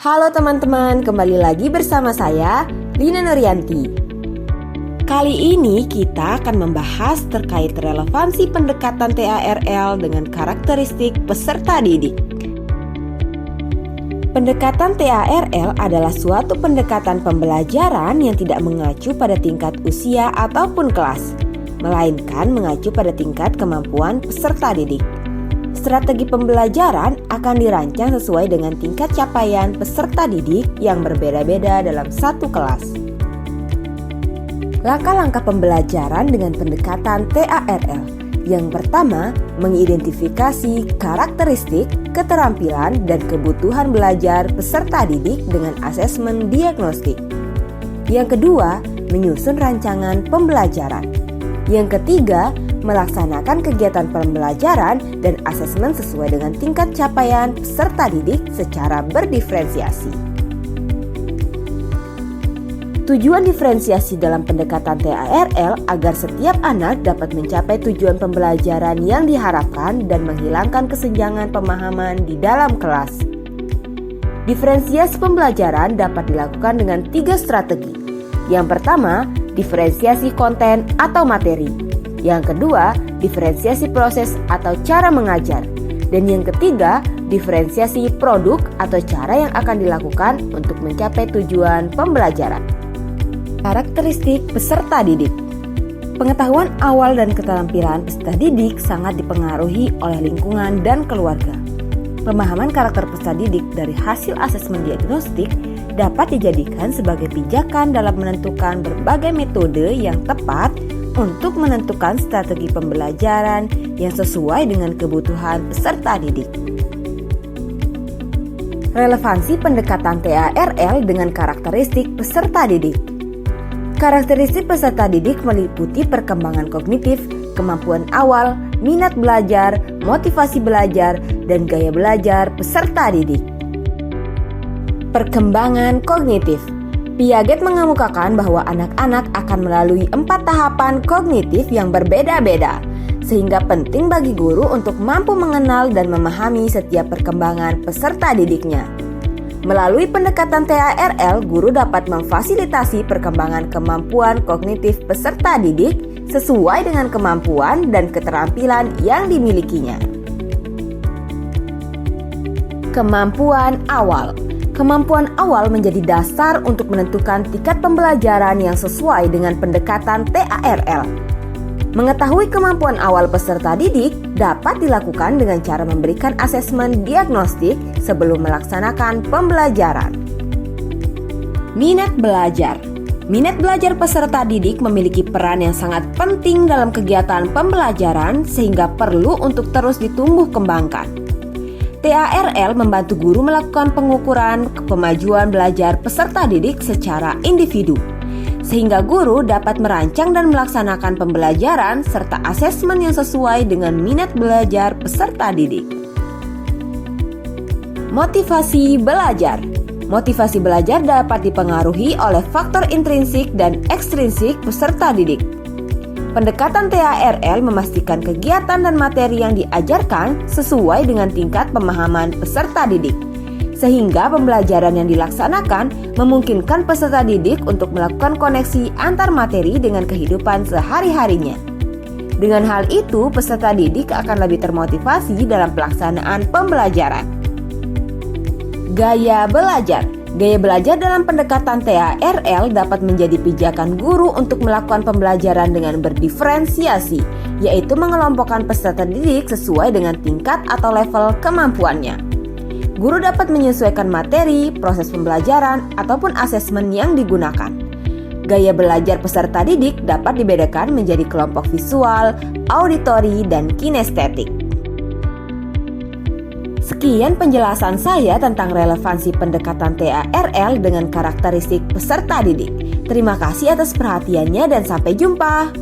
Halo teman-teman, kembali lagi bersama saya, Lina Nuryanti. Kali ini kita akan membahas terkait relevansi pendekatan TARL dengan karakteristik peserta didik. Pendekatan TARL adalah suatu pendekatan pembelajaran yang tidak mengacu pada tingkat usia ataupun kelas, melainkan mengacu pada tingkat kemampuan peserta didik. Strategi pembelajaran akan dirancang sesuai dengan tingkat capaian peserta didik yang berbeda-beda dalam satu kelas. Langkah-langkah pembelajaran dengan pendekatan TARL. Yang pertama, mengidentifikasi karakteristik, keterampilan, dan kebutuhan belajar peserta didik dengan asesmen diagnostik. Yang kedua, menyusun rancangan pembelajaran. Yang ketiga, melaksanakan kegiatan pembelajaran dan asesmen sesuai dengan tingkat capaian peserta didik secara berdiferensiasi. Tujuan diferensiasi dalam pendekatan TARL agar setiap anak dapat mencapai tujuan pembelajaran yang diharapkan dan menghilangkan kesenjangan pemahaman di dalam kelas. Diferensiasi pembelajaran dapat dilakukan dengan 3 strategi. Yang pertama, diferensiasi konten atau materi. Yang kedua, diferensiasi proses atau cara mengajar. Dan yang ketiga, diferensiasi produk atau cara yang akan dilakukan untuk mencapai tujuan pembelajaran. Karakteristik peserta didik. Pengetahuan awal dan keterampilan peserta didik sangat dipengaruhi oleh lingkungan dan keluarga. Pemahaman karakter peserta didik dari hasil asesmen diagnostik dapat dijadikan sebagai pijakan dalam menentukan berbagai metode yang tepat untuk menentukan strategi pembelajaran yang sesuai dengan kebutuhan peserta didik. Relevansi pendekatan TARL dengan karakteristik peserta didik. Karakteristik peserta didik meliputi perkembangan kognitif, kemampuan awal, minat belajar, motivasi belajar, dan gaya belajar peserta didik. Perkembangan kognitif. Piaget mengemukakan bahwa anak-anak akan melalui 4 tahapan kognitif yang berbeda-beda, sehingga penting bagi guru untuk mampu mengenal dan memahami setiap perkembangan peserta didiknya. Melalui pendekatan TARL, guru dapat memfasilitasi perkembangan kemampuan kognitif peserta didik sesuai dengan kemampuan dan keterampilan yang dimilikinya. Kemampuan awal. Kemampuan awal menjadi dasar untuk menentukan tingkat pembelajaran yang sesuai dengan pendekatan TARL. Mengetahui kemampuan awal peserta didik dapat dilakukan dengan cara memberikan asesmen diagnostik sebelum melaksanakan pembelajaran. Minat belajar. Minat belajar peserta didik memiliki peran yang sangat penting dalam kegiatan pembelajaran sehingga perlu untuk terus ditumbuh kembangkan. TARL membantu guru melakukan pengukuran kemajuan belajar peserta didik secara individu, sehingga guru dapat merancang dan melaksanakan pembelajaran serta asesmen yang sesuai dengan minat belajar peserta didik. Motivasi belajar. Motivasi belajar dapat dipengaruhi oleh faktor intrinsik dan ekstrinsik peserta didik. Pendekatan TARL memastikan kegiatan dan materi yang diajarkan sesuai dengan tingkat pemahaman peserta didik, sehingga pembelajaran yang dilaksanakan memungkinkan peserta didik untuk melakukan koneksi antar materi dengan kehidupan sehari-harinya. Dengan hal itu, peserta didik akan lebih termotivasi dalam pelaksanaan pembelajaran. Gaya belajar. Gaya belajar dalam pendekatan TARL dapat menjadi pijakan guru untuk melakukan pembelajaran dengan berdiferensiasi, yaitu mengelompokkan peserta didik sesuai dengan tingkat atau level kemampuannya. Guru dapat menyesuaikan materi, proses pembelajaran, ataupun asesmen yang digunakan. Gaya belajar peserta didik dapat dibedakan menjadi kelompok visual, auditori, dan kinestetik. Sekian penjelasan saya tentang relevansi pendekatan TARL dengan karakteristik peserta didik. Terima kasih atas perhatiannya dan sampai jumpa.